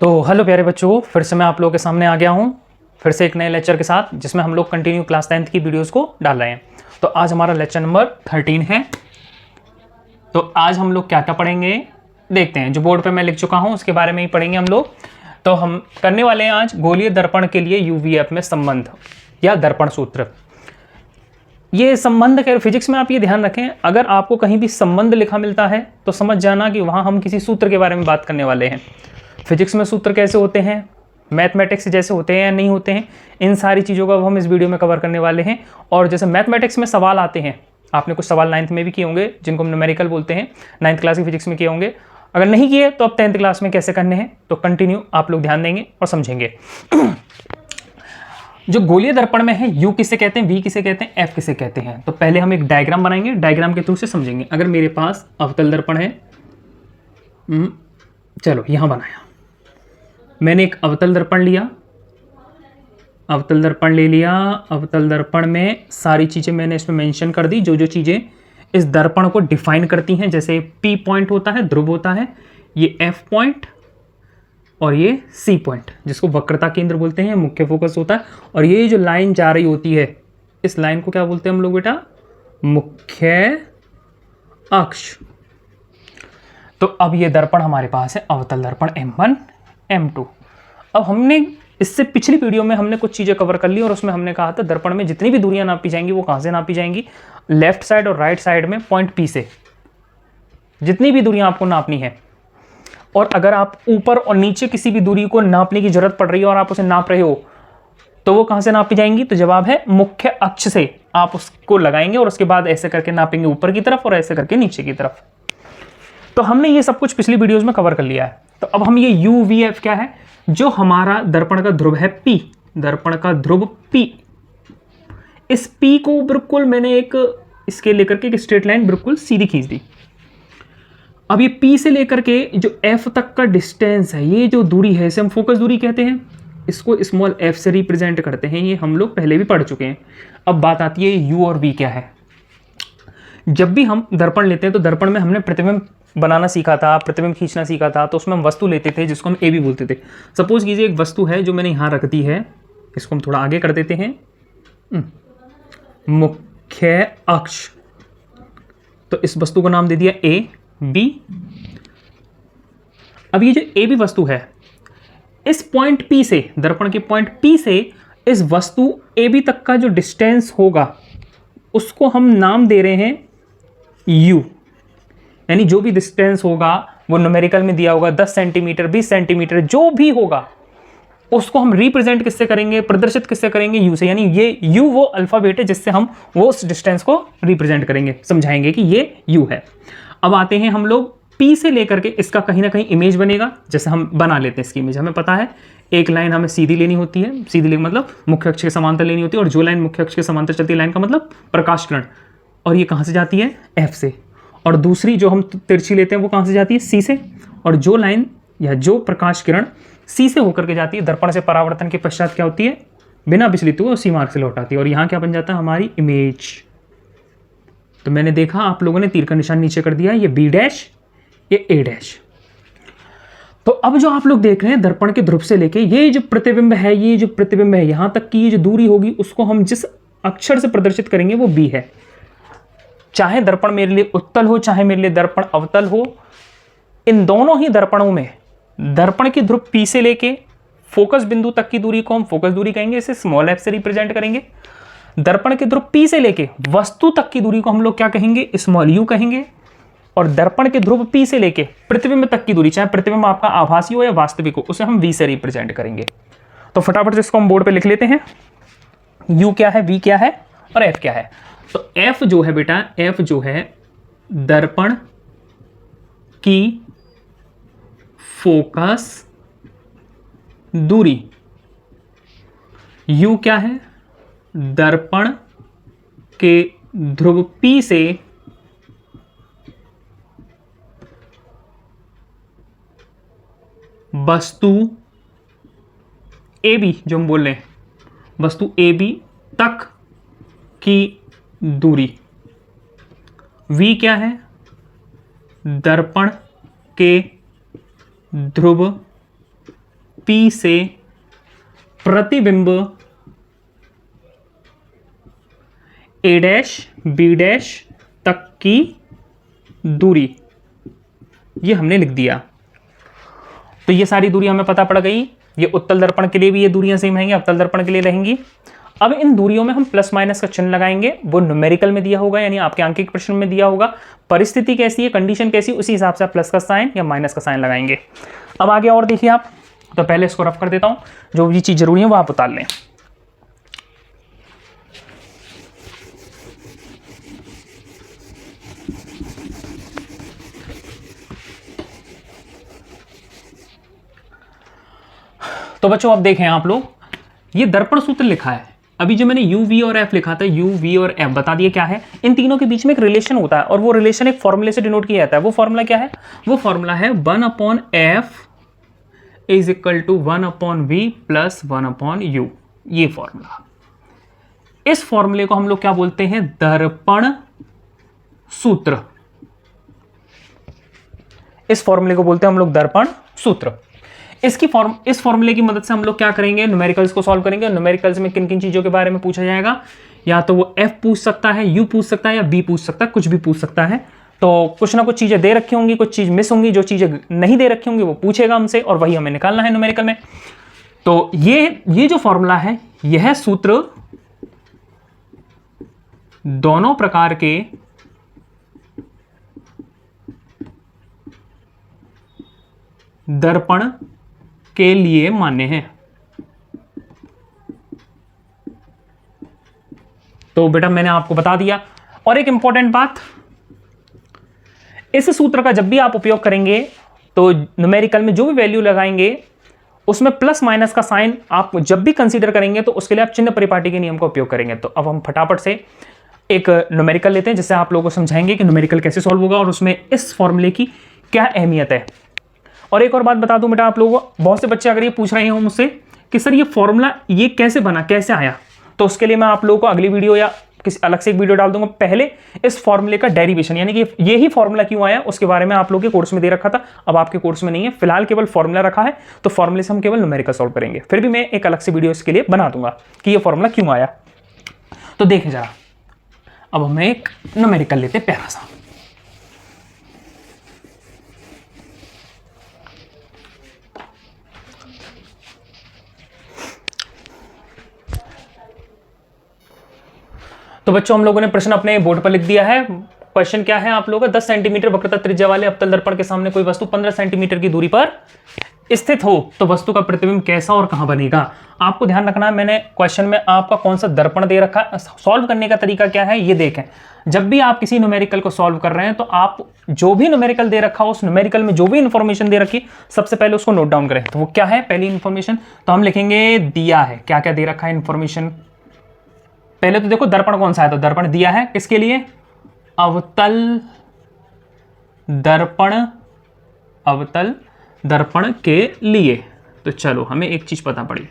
तो हेलो प्यारे बच्चों, फिर से मैं आप लोगों के सामने आ गया हूँ फिर से एक नए लेक्चर के साथ, जिसमें हम लोग कंटिन्यू क्लास 10th की वीडियोस को डाल रहे हैं। तो आज हमारा लेक्चर नंबर 13 है। तो आज हम लोग क्या क्या पढ़ेंगे देखते हैं। जो बोर्ड पे मैं लिख चुका हूँ उसके बारे में ही पढ़ेंगे हम लोग। तो हम करने वाले हैं आज गोलीय दर्पण के लिए यूवीएफ में संबंध या दर्पण सूत्र। ये संबंध खैर फिजिक्स में आप ये ध्यान रखें, अगर आपको कहीं भी संबंध लिखा मिलता है तो समझ जाना कि वहाँ हम किसी सूत्र के बारे में बात करने वाले हैं। फिजिक्स में सूत्र कैसे होते हैं, मैथमेटिक्स जैसे होते हैं या नहीं होते हैं, इन सारी चीज़ों का हम इस वीडियो में कवर करने वाले हैं। और जैसे मैथमेटिक्स में सवाल आते हैं, आपने कुछ सवाल 9th में भी किए होंगे जिनको हम न्यूमेरिकल बोलते हैं, 9th क्लास की फिजिक्स में किए होंगे। अगर नहीं किए तो अब 10th क्लास में कैसे करने हैं तो कंटिन्यू आप लोग ध्यान देंगे और समझेंगे। जो गोलीय दर्पण में है, यू किसे कहते हैं, वी किसे कहते हैं, एफ किसे कहते हैं। तो पहले हम एक डायग्राम बनाएंगे, डायग्राम के थ्रू से समझेंगे। अगर मेरे पास अवतल दर्पण है, चलो यहां बनाया, मैंने एक अवतल दर्पण लिया, अवतल दर्पण ले लिया। अवतल दर्पण में सारी चीज़ें मैंने इसमें मेंशन कर दी, जो जो चीज़ें इस दर्पण को डिफाइन करती हैं। जैसे P पॉइंट होता है, ध्रुव होता है, ये F पॉइंट और ये C पॉइंट, जिसको वक्रता केंद्र बोलते हैं, मुख्य फोकस होता है। और ये जो लाइन जा रही होती है, इस लाइन को क्या बोलते हैं हम लोग बेटा, मुख्य अक्ष। तो अब ये दर्पण हमारे पास है, अवतल दर्पण M1 M2। अब हमने इससे पिछली वीडियो में हमने कुछ चीज़ें कवर कर ली और उसमें हमने कहा था दर्पण में जितनी भी दूरियां नापी जाएंगी वो कहाँ से नापी जाएंगी, लेफ्ट साइड और राइट साइड में पॉइंट P से जितनी भी दूरियां आपको नापनी है। और अगर आप ऊपर और नीचे किसी भी दूरी को नापने की जरूरत पड़ रही है और आप उसे नाप रहे हो तो वो कहाँ से नापी जाएंगी, तो जवाब है मुख्य अक्ष से आप उसको लगाएंगे और उसके बाद ऐसे करके नापेंगे ऊपर की तरफ और ऐसे करके नीचे की तरफ। तो हमने ये सब कुछ पिछली वीडियोस में कवर कर लिया है। तो अब हम ये UVF क्या है, जो हमारा दर्पण का ध्रुव है P, दर्पण का ध्रुव P, इस P को बिल्कुल मैंने एक इसके लेकर के एक स्ट्रेट लाइन बिल्कुल सीधी खींच दी। अब ये P से लेकर के जो F तक का डिस्टेंस है, ये जो दूरी है इसे हम फोकस दूरी कहते हैं, इसको स्मॉल f से रिप्रेजेंट करते हैं। ये हम लोग पहले भी पढ़ चुके हैं। अब बात आती है U और V क्या है। जब भी हम दर्पण लेते हैं तो दर्पण में हमने प्रतिबिंब बनाना सीखा था, प्रतिबिंब खींचना सीखा था। तो उसमें हम वस्तु लेते थे जिसको हम ए भी बोलते थे। सपोज कीजिए एक वस्तु है जो मैंने यहाँ रख दी है, इसको हम थोड़ा आगे कर देते हैं, मुख्य अक्ष। तो इस वस्तु को नाम दे दिया ए बी। अब ये जो ए बी वस्तु है, इस पॉइंट पी से, दर्पण के पॉइंट पी से इस वस्तु ए बी तक का जो डिस्टेंस होगा उसको हम नाम दे रहे हैं यू। यानी जो भी डिस्टेंस होगा वो न्यूमेरिकल में दिया होगा, 10 सेंटीमीटर 20 सेंटीमीटर जो भी होगा उसको हम रिप्रेजेंट किससे करेंगे, प्रदर्शित किससे करेंगे, यू से। यानी ये यू वो अल्फाबेट है जिससे हम वो उस डिस्टेंस को रिप्रेजेंट करेंगे, समझाएंगे कि ये यू है। अब आते हैं हम लोग P से लेकर के इसका कहीं ना कहीं इमेज बनेगा। जैसे हम बना लेते हैं इसकी इमेज, हमें पता है एक लाइन हमें सीधी लेनी होती है, सीधी लेनी मतलब मुख्य अक्ष के समांतर लेनी होती है, और जो लाइन मुख्य अक्ष के समांतर चलती है लाइन का मतलब प्रकाश किरण, और ये कहाँ से जाती है, F से। और दूसरी जो हम तिरछी लेते हैं वो कहाँ से जाती है, C से। और जो लाइन या जो प्रकाश किरण C से होकर के जाती है, दर्पण से परावर्तन के पश्चात क्या होती है, बिना विचलित हुए उसी मार्ग से लौटाती है, और यहाँ क्या बन जाता है, हमारी इमेज। तो मैंने देखा आप लोगों ने तीर का निशान नीचे कर दिया, ये B डैश, ये A डैश। तो अब जो आप लोग देख रहे हैं दर्पण के ध्रुव से लेके ये जो प्रतिबिंब है, ये जो प्रतिबिंब है यहाँ तक की ये जो दूरी होगी उसको हम जिस अक्षर से प्रदर्शित करेंगे वो B है। चाहे दर्पण मेरे लिए उत्तल हो, चाहे मेरे लिए दर्पण अवतल हो, इन दोनों ही दर्पणों में दर्पण के ध्रुव P से लेके फोकस बिंदु तक की दूरी को हम फोकस दूरी कहेंगे, इसे स्मॉल f से रिप्रेजेंट करेंगे। दर्पण के ध्रुव P से लेके वस्तु तक की दूरी को हम लोग क्या कहेंगे, स्मॉल u कहेंगे। और दर्पण के ध्रुव P से लेके प्रतिबिंब तक की दूरी, चाहे प्रतिबिंब आपका आभासी हो या वास्तविक हो, उसे हम V से रिप्रेजेंट करेंगे। तो फटाफट से इसको हम बोर्ड पे लिख लेते हैं, U क्या है, V क्या है और F क्या है। तो F जो है बेटा, F जो है दर्पण की फोकस दूरी, U क्या है, दर्पण के ध्रुव P से वस्तु AB, जो हम बोल रहे हैं वस्तु AB तक की दूरी। V क्या है, दर्पण के ध्रुव P से प्रतिबिंब A डैश B डैश तक की दूरी, ये हमने लिख दिया। तो ये सारी दूरी हमें पता पड़ गई। ये उत्तल दर्पण के लिए भी ये दूरियां सेम रहेंगी, अवतल दर्पण के लिए रहेंगी। अब इन दूरियों में हम प्लस माइनस का चिन्ह लगाएंगे, वो न्यूमेरिकल में दिया होगा, यानी आपके आंकिक प्रश्न में दिया होगा। परिस्थिति कैसी है, कंडीशन कैसी, उसी हिसाब से प्लस का साइन या माइनस का साइन लगाएंगे। अब आगे और देखिए आप, तो पहले इसको रफ कर देता हूं, जो भी चीज जरूरी है वो आप उतार लें। तो बच्चों अब देखें आप लोग, ये दर्पण सूत्र लिखा है। अभी जो मैंने u v और f लिखा था, u v और f बता दिए क्या है। इन तीनों के बीच में एक रिलेशन होता है और वो रिलेशन एक फॉर्मूले से डिनोट किया जाता है। वो फॉर्मूला क्या है? वो फॉर्मूला है 1/f is equal to 1/v plus 1/u। ये फॉर्मूला, इस फॉर्मूले को हम लोग क्या बोलते हैं? दर्पण सूत्र। इस फॉर्मूले को बोलते हैं हम लोग दर्पण सूत्र। इस फॉर्मूले की मदद से हम लोग क्या करेंगे? न्यूमेरिकल्स को सॉल्व करेंगे। न्यूमेरिकल्स में किन किन चीजों के बारे में पूछा जाएगा? या तो वो f पूछ सकता है, u पूछ सकता है, या b पूछ सकता है, कुछ भी पूछ सकता है। तो कुछ ना कुछ चीजें दे रखी होंगी, कुछ चीज मिस होंगी, जो चीजें नहीं दे रखी होंगी वो पूछेगा हमसे और वही हमें निकालना है न्यूमेरिकल में। तो ये जो फॉर्मूला है, यह सूत्र दोनों प्रकार के दर्पण के लिए मान्य है। तो बेटा मैंने आपको बता दिया। और एक इंपॉर्टेंट बात, इस सूत्र का जब भी आप उपयोग करेंगे तो न्यूमेरिकल में जो भी वैल्यू लगाएंगे उसमें प्लस माइनस का साइन आप जब भी कंसीडर करेंगे तो उसके लिए आप चिन्ह परिपाटी के नियम का उपयोग करेंगे। तो अब हम फटाफट से एक न्यूमेरिकल लेते हैं जिससे आप लोगों को समझाएंगे कि न्यूमेरिकल कैसे सॉल्व होगा और उसमें इस फॉर्मूले की क्या अहमियत है। और एक और बात बता दूं बेटा आप लोगों को, बहुत से बच्चे अगर ये पूछ रहे हो मुझसे कि सर ये फॉर्मूला ये कैसे बना, कैसे आया, तो उसके लिए मैं आप लोगों को अगली वीडियो या किसी अलग से एक वीडियो डाल दूंगा। पहले इस फॉर्मूले का डेरिवेशन, यानी कि ये ही फॉर्मूला क्यों आया उसके बारे में आप लोगों के कोर्स में दे रखा था। अब आपके कोर्स में नहीं है, फिलहाल केवल फॉर्मूला रखा है, तो फॉर्मूले से हम केवल न्यूमेरिकल सॉल्व करेंगे। फिर भी मैं एक अलग से वीडियो इसके लिए बना दूंगा कि ये फॉर्मूला क्यों आया। तो देखें जरा, अब हम एक न्यूमेरिकल लेते हैं प्यारा सा। तो बच्चों हम लोगों ने प्रश्न अपने बोर्ड पर लिख दिया है। क्वेश्चन क्या है आप लोगों का? 10 सेंटीमीटर वक्रता त्रिज्या वाले अवतल दर्पण के सामने कोई वस्तु 15 सेंटीमीटर की दूरी पर स्थित हो तो वस्तु का प्रतिबिंब कैसा और कहां बनेगा? आपको ध्यान रखना है, मैंने क्वेश्चन में आपका कौन सा दर्पण दे रखा है। सॉल्व करने का तरीका क्या है ये देखें। जब भी आप किसी न्यूमेरिकल को सॉल्व कर रहे हैं तो आप जो भी न्यूमेरिकल दे रखा हो, उस न्यूमेरिकल में जो भी इंफॉर्मेशन दे रखी सबसे पहले उसको नोट डाउन करें। तो वो क्या है पहली इंफॉर्मेशन? तो हम लिखेंगे दिया है। क्या क्या दे रखा है इंफॉर्मेशन? पहले तो देखो दर्पण कौन सा है, तो दर्पण दिया है किसके लिए? अवतल दर्पण, अवतल दर्पण के लिए। तो चलो हमें एक चीज पता पड़ी,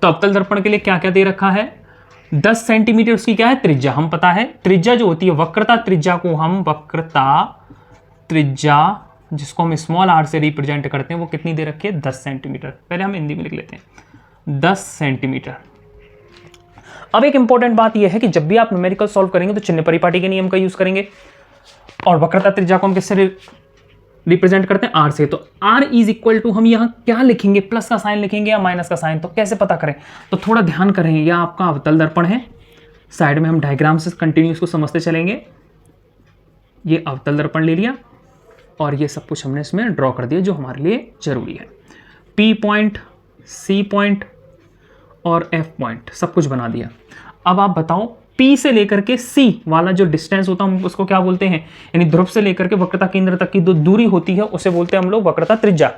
तो अवतल दर्पण के लिए क्या क्या दे रखा है? 10 सेंटीमीटर उसकी क्या है? त्रिज्या। हम पता है त्रिज्या जो होती है, वक्रता त्रिज्या को हम वक्रता त्रिज्या जिसको हम स्मॉल आर से रिप्रेजेंट करते हैं वो कितनी दे रखी है? 10 सेंटीमीटर। पहले हम हिंदी में लिख लेते हैं 10 सेंटीमीटर। अब एक इंपॉर्टेंट बात यह है कि जब भी आप न्यूमेरिकल सॉल्व करेंगे तो चिन्ह परिपाटी के नियम का यूज करेंगे। और वक्रता त्रिज्या को हम किससे रिप्रेजेंट करते हैं? आर से। तो आर इज इक्वल टू हम यहां क्या लिखेंगे? प्लस का साइन लिखेंगे या माइनस का साइन? तो कैसे पता करें? तो थोड़ा ध्यान करें, यह आपका अवतल दर्पण है। साइड में हम डायग्राम से कंटिन्यू इसको समझते चलेंगे। ये अवतल दर्पण ले लिया और ये सब कुछ हमने इसमें ड्रॉ कर दिया जो हमारे लिए जरूरी है। पी पॉइंट, सी पॉइंट और एफ पॉइंट सब कुछ बना दिया। अब आप बताओ P से लेकर के C वाला जो डिस्टेंस होता है हम उसको क्या बोलते हैं? यानी ध्रुव से लेकर के वक्रता केंद्र तक की जो दूरी होती है उसे बोलते हैं हम लोग वक्रता त्रिज्या।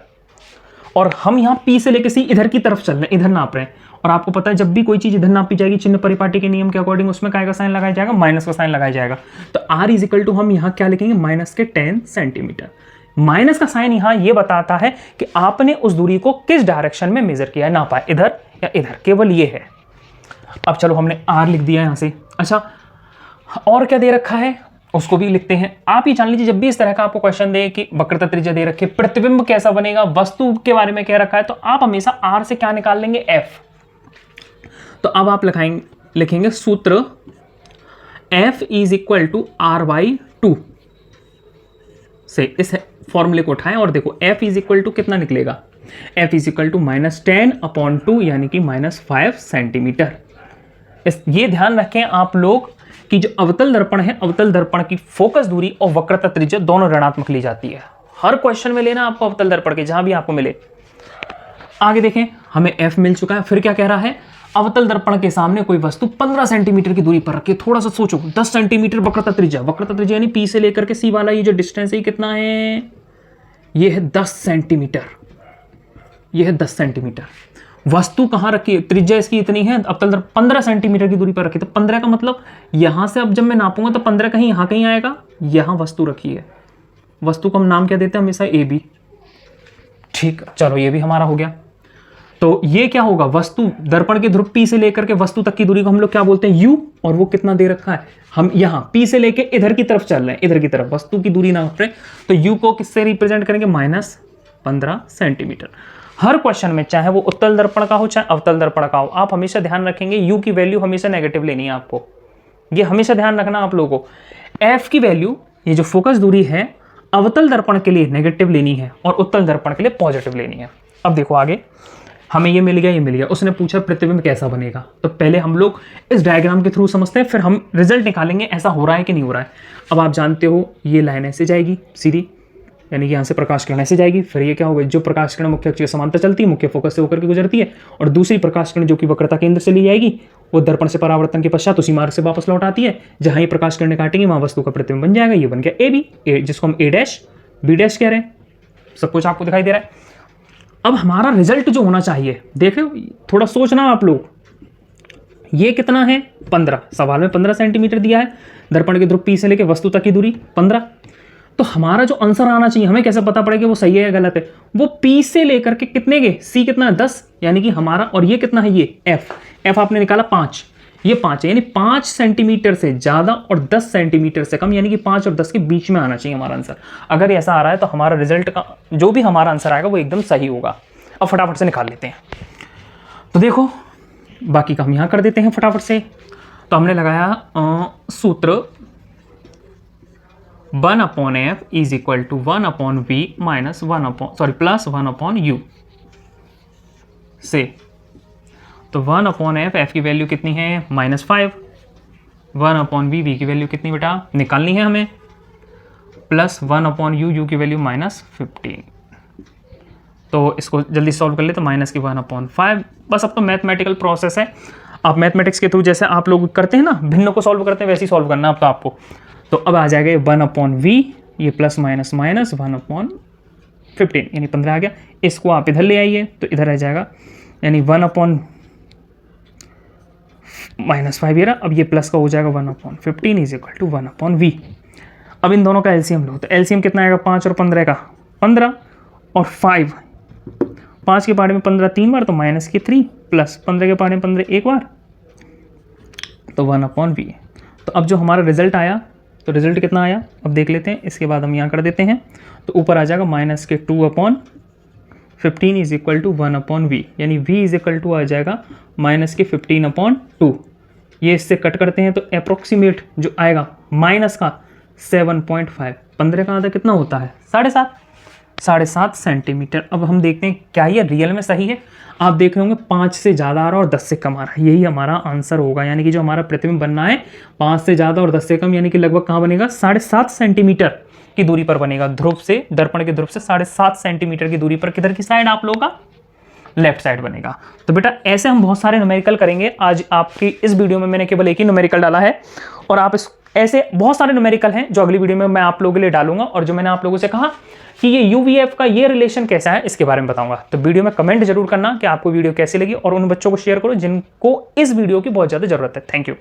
और हम यहाँ P से लेकर C इधर की तरफ चल रहे हैं, इधर नाप रहे हैं। और आपको पता है जब भी कोई चीज इधर नापी जाएगी चिन्ह परिपाटी के नियम के अकॉर्डिंग उसमें काय का साइन लगाया जाएगा? माइनस का साइन लगाया जाएगा। तो R इज इक्वल टू हम यहाँ क्या लिखेंगे? माइनस के 10 सेंटीमीटर। माइनस का साइन यहाँ ये बताता है कि आपने उस दूरी को किस डायरेक्शन में मेजर किया है, नापा है, इधर या इधर, केवल ये है। अब चलो हमने R लिख दिया यहां से। अच्छा और क्या दे रखा है? उसको भी लिखते हैं। आप ही जान लीजिए जब भी इस तरह का आपको क्वेश्चन दे कि वक्रता त्रिज्या दे रखे, प्रतिबिंब कैसा बनेगा, वस्तु के बारे में कह रखा है, तो आप हमेशा आर से क्या निकाल लेंगे, एफ। तो अब आप लिखेंगे सूत्र F is equal to R/2 से इस फॉर्मूले को उठाएं और देखो F इज इक्वल टू कितना निकलेगा, F इज इक्वल टू -10/2 यानी कि -5 सेंटीमीटर। ये ध्यान रखें आप लोग कि जो अवतल दर्पण है, अवतल दर्पण की फोकस दूरी और वक्रता त्रिज्या दोनों ऋणात्मक ली जाती है। हर क्वेश्चन में लेना आपको अवतल दर्पण के, जहां भी आपको मिले। आगे देखें, हमें F मिल चुका है, फिर क्या कह रहा है, अवतल दर्पण के सामने कोई वस्तु 15 सेंटीमीटर की दूरी पर रखिए। थोड़ा सा सोचो, 10 सेंटीमीटर वक्रता त्रिज्या, वक्रता त्रिज्या यानी P से लेकर के C वाला ये जो डिस्टेंस है ये कितना है, ये है 10 सेंटीमीटर, ये है 10 सेंटीमीटर। वस्तु कहाँ रखी है, त्रिज्या इसकी इतनी है, अवतल दर्पण 15 सेंटीमीटर की दूरी पर रखी, तो 15 का मतलब यहां से अब जब मैं नापूंगा तो 15 कहीं यहां कहीं आएगा, यहां वस्तु रखी है। वस्तु को हम नाम क्या देते हैं, हमेशा AB। ठीक, चलो ये भी हमारा हो गया। तो ये क्या होगा, वस्तु दर्पण के ध्रुव P से लेकर के वस्तु तक की दूरी को हम लोग क्या बोलते हैं, U, और वो कितना दे रखा है, हम यहां P से लेके इधर की तरफ चल रहे हैं, इधर की तरफ वस्तु की दूरी ना रहे, तो U को किससे रिप्रेजेंट करेंगे, -15 सेंटीमीटर। हर क्वेश्चन में चाहे वो उत्तल दर्पण का हो चाहे अवतल दर्पण का हो, आप हमेशा ध्यान रखेंगे U की वैल्यू हमेशा नेगेटिव लेनी है आपको, ये हमेशा ध्यान रखना आप लोगों को। F की वैल्यू, ये जो फोकस दूरी है, अवतल दर्पण के लिए नेगेटिव लेनी है और उत्तल दर्पण के लिए पॉजिटिव लेनी है। अब देखो आगे, हमें ये मिल गया, ये मिल गया। उसने पूछा प्रतिबिंब कैसा बनेगा, तो पहले हम लोग इस डायग्राम के थ्रू समझते हैं, फिर हम रिजल्ट निकालेंगे ऐसा हो रहा है कि नहीं हो रहा है। अब आप जानते हो ये लाइन ऐसे जाएगी सीधी, यानी कि यहाँ से प्रकाश किरण ऐसे जाएगी, फिर ये क्या होगा, जो प्रकाश किरण मुख्य अक्ष के समांतर चलती है, मुख्य फोकस से होकर के गुजरती है, और दूसरी प्रकाश किरण जो कि वक्रता केंद्र से ली जाएगी, वो दर्पण से परावर्तन के पश्चात उसी मार्ग से वापस लौट आती है। जहां ये प्रकाश किरण काटेंगे वहां वस्तु का प्रतिबिंब बन जाएगा, ये बन गया AB, जिसको हम A', B' कह रहे हैं। सब कुछ आपको दिखाई दे रहा है। अब हमारा रिजल्ट जो होना चाहिए, देख रहे हो, थोड़ा सोचना आप लोग, ये कितना है, 15, सवाल में 15 सेंटीमीटर दिया है, दर्पण के ध्रुव P से लेके वस्तु तक की दूरी 15। तो हमारा जो आंसर आना चाहिए, हमें कैसे पता पड़ेगा वो सही है या गलत है, वो P से लेकर के कितने के, C कितना है 10, यानी कि हमारा, और ये कितना है, ये F आपने निकाला 5, ये 5 है, यानी 5 सेंटीमीटर से ज्यादा और 10 सेंटीमीटर से कम, यानी कि 5 और 10 के बीच में आना चाहिए हमारा आंसर। अगर ऐसा आ रहा है तो हमारा रिजल्ट का जो भी हमारा आंसर आएगा वो एकदम सही होगा। अब फटाफट से निकाल लेते हैं। तो देखो, बाकी का हम यहां कर देते हैं फटाफट से। तो हमने लगाया सूत्र 1/F is equal to 1/V minus 1/U से, तो 1/F, F की वैल्यू कितनी है, -5, 1/V, V की वैल्यू कितनी बेटा निकालनी है हमें, प्लस 1/U, U की वैल्यू -15। तो इसको जल्दी सॉल्व कर ले, तो माइनस की 1/5। बस अब तो मैथमेटिकल प्रोसेस है, आप मैथमेटिक्स के थ्रू जैसे आप लोग करते हैं ना, भिन्न को सॉल्व करते हैं, वैसे ही सॉल्व करना अब तो आपको। तो अब आ जाएगा 1/V, ये प्लस माइनस 1/15, यानी 15 आ गया। इसको आप इधर ले आइए तो इधर आ जाएगा, यानी 1/-5 ये रहा। अब ये प्लस का हो जाएगा 1/15 इज इक्वल टू 1/V। अब इन दोनों का एलसीएम लो, तो एलसीएम कितना आएगा, 5 और 15 का 15 और 5 के पहाड़े में 15 3 बार, तो माइनस की 3, प्लस 15 के पहाड़े में 15 एक बार, तो 1/V। तो अब जो हमारा रिजल्ट आया, तो रिजल्ट कितना आया अब देख लेते हैं। इसके बाद हम यहाँ कर देते हैं, तो ऊपर आ जाएगा माइनस के 2/15 इज इक्वल टू 1/V, यानी V इज इक्वल टू आ जाएगा माइनस के 15/2। ये इससे कट करते हैं तो अप्रोक्सीमेट जो आएगा माइनस का 7.5, 15 का आधा कितना होता है, 7.5 सेंटीमीटर। अब हम देखते हैं क्या ये रियल में सही है। आप देख रहे होंगे 5 से ज़्यादा आ रहा और 10 से कम आ रहा है, यही हमारा आंसर होगा। यानी कि जो हमारा प्रतिबिंब बनना है 5 से ज़्यादा और 10 से कम, यानी कि लगभग कहाँ बनेगा, 7.5 सेंटीमीटर की दूरी पर बनेगा, ध्रुव से, दर्पण के ध्रुव से 7.5 सेंटीमीटर की दूरी पर। किधर की साइड आप लोगों का, लेफ्ट साइड बनेगा। तो बेटा ऐसे हम बहुत सारे न्यूमेरिकल करेंगे। आज आपकी इस वीडियो में मैंने केवल एक ही न्यूमेरिकल डाला है, और आप ऐसे बहुत सारे न्यूमेरिकल हैं जो अगली वीडियो में मैं आप लोगों के लिए डालूंगा। और जो मैंने आप लोगों से कहा कि ये UVF का ये रिलेशन कैसा है, इसके बारे में बताऊंगा। तो वीडियो में कमेंट जरूर करना कि आपको वीडियो कैसी लगी, और उन बच्चों को शेयर करो जिनको इस वीडियो की बहुत ज़्यादा जरूरत है। Thank you.